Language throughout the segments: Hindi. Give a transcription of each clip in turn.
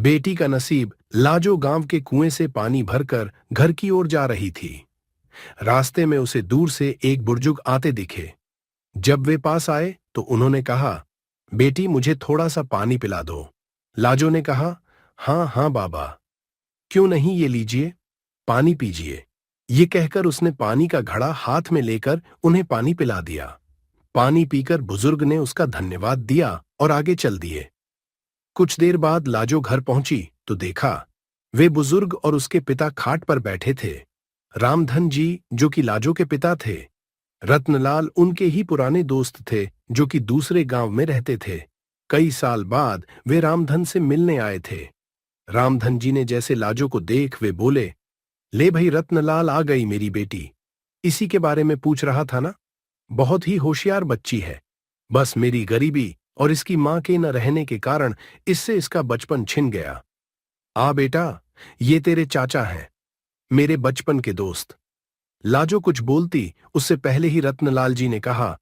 बेटी का नसीब लाजो गांव के कुएं से पानी भरकर घर की ओर जा रही थी। रास्ते में उसे दूर से एक बुजुर्ग आते दिखे। जब वे पास आए तो उन्होंने कहा, बेटी मुझे थोड़ा सा पानी पिला दो। लाजो ने कहा, हाँ हाँ बाबा, क्यों नहीं, ये लीजिए, पानी पीजिए। ये कहकर उसने पानी का घड़ा हाथ में लेकर उन्हें पानी पिला दिया। पानी पीकर बुजुर्ग ने उसका धन्यवाद दिया और आगे चल दिए। कुछ देर बाद लाजो घर पहुंची तो देखा वे बुजुर्ग और उसके पिता खाट पर बैठे थे। रामधन जी, जो कि लाजो के पिता थे, रत्नलाल उनके ही पुराने दोस्त थे जो कि दूसरे गांव में रहते थे। कई साल बाद वे रामधन से मिलने आए थे। रामधन जी ने जैसे लाजो को देख वे बोले, ले भाई, रत्नलाल आ गई मेरी बेटी। इसी के बारे में पूछ रहा था ना, बहुत ही होशियार बच्ची है। बस मेरी गरीबी और इसकी मां के न रहने के कारण इससे इसका बचपन छिन गया। आ बेटा, ये तेरे चाचा हैं, मेरे बचपन के दोस्त। लाजो कुछ बोलती उससे पहले ही रत्नलाल जी ने कहा,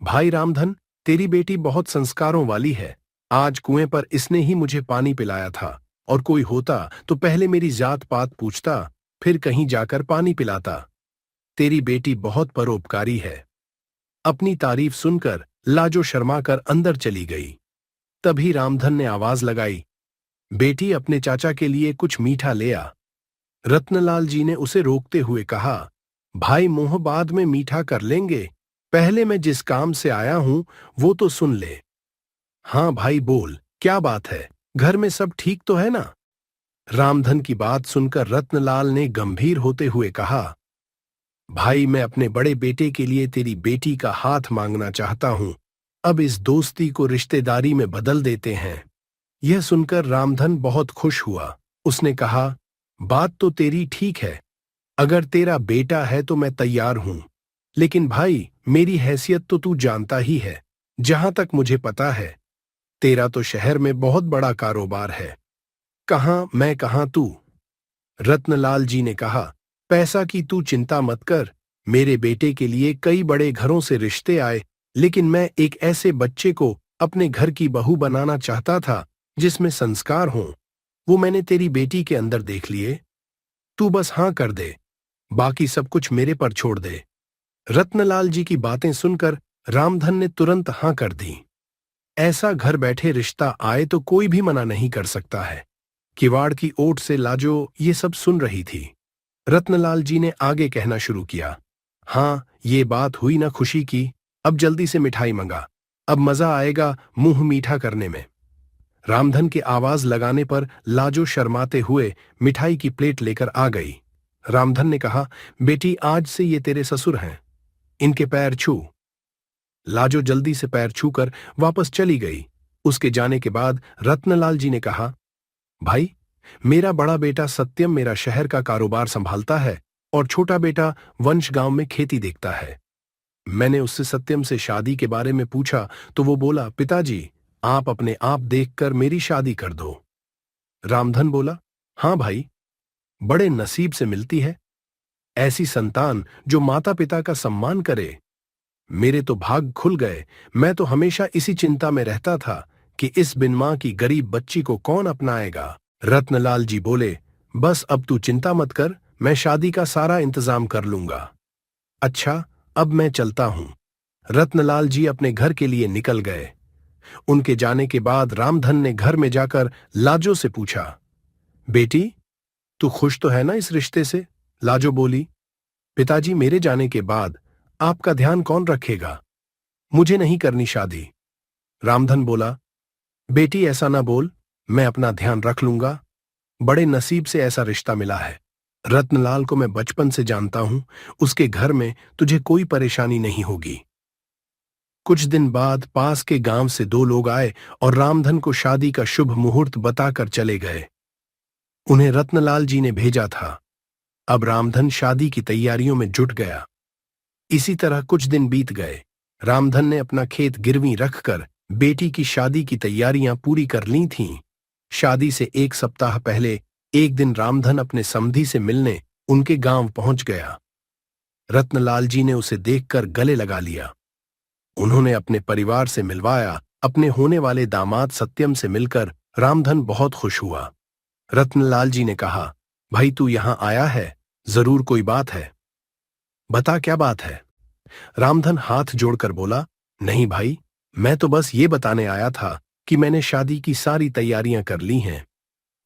भाई रामधन, तेरी बेटी बहुत संस्कारों वाली है। आज कुएं पर इसने ही मुझे पानी पिलाया था, और कोई होता तो पहले मेरी जात पात पूछता, फिर कहीं जाकर पानी पिलाता। तेरी बेटी बहुत परोपकारी है। अपनी तारीफ सुनकर लाजो शर्माकर अंदर चली गई। तभी रामधन ने आवाज लगाई, बेटी अपने चाचा के लिए कुछ मीठा ले आ। रत्नलाल जी ने उसे रोकते हुए कहा, भाई मुंह बाद में मीठा कर लेंगे, पहले मैं जिस काम से आया हूं वो तो सुन ले। हाँ भाई बोल, क्या बात है, घर में सब ठीक तो है ना? रामधन की बात सुनकर रत्नलाल ने गंभीर होते हुए कहा, भाई मैं अपने बड़े बेटे के लिए तेरी बेटी का हाथ मांगना चाहता हूं। अब इस दोस्ती को रिश्तेदारी में बदल देते हैं। यह सुनकर रामधन बहुत खुश हुआ। उसने कहा, बात तो तेरी ठीक है, अगर तेरा बेटा है तो मैं तैयार हूं, लेकिन भाई मेरी हैसियत तो तू जानता ही है। जहां तक मुझे पता है तेरा तो शहर में बहुत बड़ा कारोबार है। कहां मैं कहां तू? रत्नलाल जी ने कहा, पैसा की तू चिंता मत कर, मेरे बेटे के लिए कई बड़े घरों से रिश्ते आए, लेकिन मैं एक ऐसे बच्चे को अपने घर की बहू बनाना चाहता था जिसमें संस्कार हों। वो मैंने तेरी बेटी के अंदर देख लिए। तू बस हां कर दे, बाकी सब कुछ मेरे पर छोड़ दे। रत्नलाल जी की बातें सुनकर रामधन ने तुरंत हां कर दी। ऐसा घर बैठे रिश्ता आए तो कोई भी मना नहीं कर सकता है। किवाड़ की ओट से लाजो ये सब सुन रही थी। रत्नलाल जी ने आगे कहना शुरू किया, हाँ ये बात हुई ना खुशी की, अब जल्दी से मिठाई मंगा, अब मजा आएगा मुंह मीठा करने में। रामधन की आवाज लगाने पर लाजो शर्माते हुए मिठाई की प्लेट लेकर आ गई। रामधन ने कहा, बेटी आज से ये तेरे ससुर हैं, इनके पैर छू। लाजो जल्दी से पैर छूकर वापस चली गई। उसके जाने के बाद रत्नलाल जी ने कहा, भाई मेरा बड़ा बेटा सत्यम मेरा शहर का कारोबार संभालता है और छोटा बेटा वंश गांव में खेती देखता है। मैंने उससे सत्यम से शादी के बारे में पूछा तो वो बोला, पिताजी आप अपने आप देखकर मेरी शादी कर दो। रामधन बोला, हाँ भाई, बड़े नसीब से मिलती है ऐसी संतान जो माता पिता का सम्मान करे। मेरे तो भाग खुल गए। मैं तो हमेशा इसी चिंता में रहता था कि इस बिन मां की गरीब बच्ची को कौन अपनाएगा। रत्नलाल जी बोले, बस अब तू चिंता मत कर, मैं शादी का सारा इंतजाम कर लूंगा। अच्छा, अब मैं चलता हूं। रत्नलाल जी अपने घर के लिए निकल गए। उनके जाने के बाद रामधन ने घर में जाकर लाजो से पूछा, बेटी तू खुश तो है ना इस रिश्ते से? लाजो बोली, पिताजी मेरे जाने के बाद आपका ध्यान कौन रखेगा? मुझे नहीं करनी शादी। रामधन बोला, बेटी ऐसा ना बोल, मैं अपना ध्यान रख लूंगा। बड़े नसीब से ऐसा रिश्ता मिला है। रत्नलाल को मैं बचपन से जानता हूं, उसके घर में तुझे कोई परेशानी नहीं होगी। कुछ दिन बाद पास के गांव से दो लोग आए और रामधन को शादी का शुभ मुहूर्त बताकर चले गए। उन्हें रत्नलाल जी ने भेजा था। अब रामधन शादी की तैयारियों में जुट गया। इसी तरह कुछ दिन बीत गए। रामधन ने अपना खेत गिरवी रखकर बेटी की शादी की तैयारियां पूरी कर ली थीं। शादी से एक सप्ताह पहले एक दिन रामधन अपने समधी से मिलने उनके गांव पहुंच गया। रत्नलाल जी ने उसे देखकर गले लगा लिया। उन्होंने अपने परिवार से मिलवाया। अपने होने वाले दामाद सत्यम से मिलकर रामधन बहुत खुश हुआ। रत्नलाल जी ने कहा, भाई तू यहां आया है, जरूर कोई बात है। बता क्या बात है? रामधन हाथ जोड़कर बोला, नहीं भाई, मैं तो बस ये बताने आया था कि मैंने शादी की सारी तैयारियां कर ली हैं।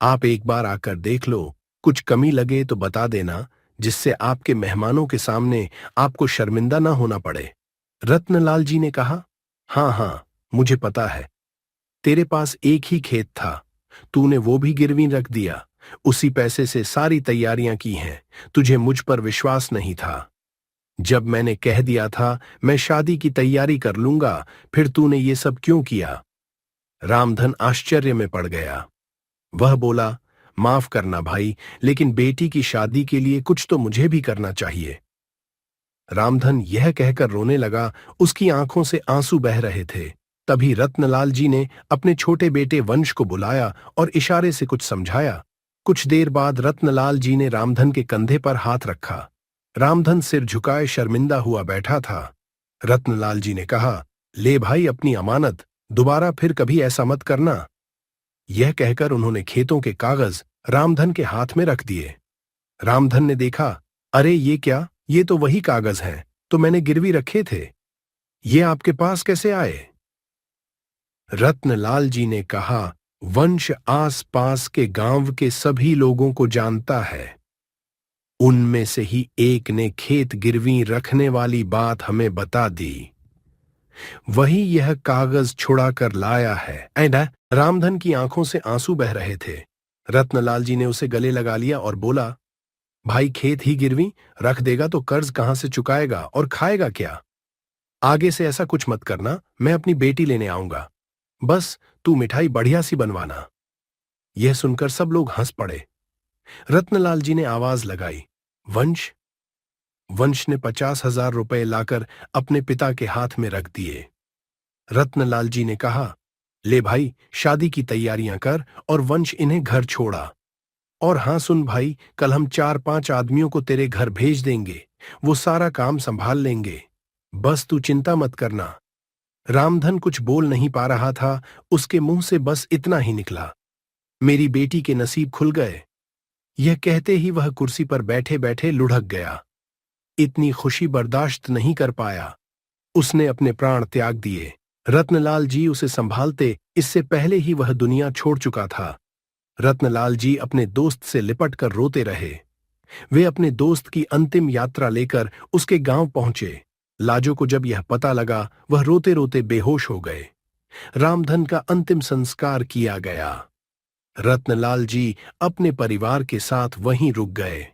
आप एक बार आकर देख लो, कुछ कमी लगे तो बता देना, जिससे आपके मेहमानों के सामने आपको शर्मिंदा ना होना पड़े। रत्नलाल जी ने कहा, हाँ हाँ, मुझे पता है, तेरे पास एक ही खेत था, तूने वो भी गिरवी रख दिया, उसी पैसे से सारी तैयारियां की हैं, तुझे मुझ पर विश्वास नहीं था। जब मैंने कह दिया था मैं शादी की तैयारी कर लूंगा, फिर तूने ये सब क्यों किया? रामधन आश्चर्य में पड़ गया। वह बोला, माफ करना भाई, लेकिन बेटी की शादी के लिए कुछ तो मुझे भी करना चाहिए। रामधन यह कहकर रोने लगा, उसकी आंखों से आंसू बह रहे थे। तभी रत्नलाल जी ने अपने छोटे बेटे वंश को बुलाया और इशारे से कुछ समझाया। कुछ देर बाद रत्नलाल जी ने रामधन के कंधे पर हाथ रखा। रामधन सिर झुकाए शर्मिंदा हुआ बैठा था। रत्नलाल जी ने कहा, ले भाई अपनी अमानत, दोबारा फिर कभी ऐसा मत करना। यह कहकर उन्होंने खेतों के कागज रामधन के हाथ में रख दिए। रामधन ने देखा, अरे ये क्या, ये तो वही कागज हैं तो मैंने गिरवी रखे थे, ये आपके पास कैसे आए? रत्नलाल जी ने कहा, वंश आस पास के गांव के सभी लोगों को जानता है, उनमें से ही एक ने खेत गिरवी रखने वाली बात हमें बता दी, वही यह कागज छुड़ा कर लाया है। ऐना रामधन की आंखों से आंसू बह रहे थे। रत्नलाल जी ने उसे गले लगा लिया और बोला, भाई खेत ही गिरवी रख देगा तो कर्ज कहां से चुकाएगा और खाएगा क्या? आगे से ऐसा कुछ मत करना, मैं अपनी बेटी लेने आऊंगा, बस तू मिठाई बढ़िया सी बनवाना। यह सुनकर सब लोग हंस पड़े। रत्नलाल जी ने आवाज लगाई, वंश। वंश ने 50,000 रुपए लाकर अपने पिता के हाथ में रख दिए। रत्नलाल जी ने कहा, ले भाई शादी की तैयारियां कर, और वंश इन्हें घर छोड़ा। और हां सुन भाई, कल हम 4-5 आदमियों को तेरे घर भेज देंगे, वो सारा काम संभाल लेंगे, बस तू चिंता मत करना। रामधन कुछ बोल नहीं पा रहा था, उसके मुंह से बस इतना ही निकला, मेरी बेटी के नसीब खुल गए। यह कहते ही वह कुर्सी पर बैठे बैठे लुढ़क गया। इतनी खुशी बर्दाश्त नहीं कर पाया, उसने अपने प्राण त्याग दिए। रत्नलाल जी उसे संभालते, इससे पहले ही वह दुनिया छोड़ चुका था। रत्नलाल जी अपने दोस्त से लिपट कर रोते रहे। वे अपने दोस्त की अंतिम यात्रा लेकर उसके गांव पहुंचे। लाजो को जब यह पता लगा, वह रोते रोते बेहोश हो गए। रामधन का अंतिम संस्कार किया गया। रत्नलाल जी अपने परिवार के साथ वहीं रुक गए।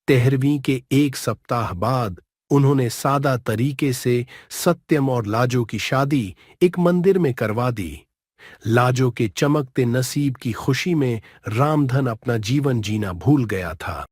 13वीं के एक सप्ताह बाद उन्होंने सादा तरीके से सत्यम और लाजो की शादी एक मंदिर में करवा दी। लाजो के चमकते नसीब की खुशी में रामधन अपना जीवन जीना भूल गया था।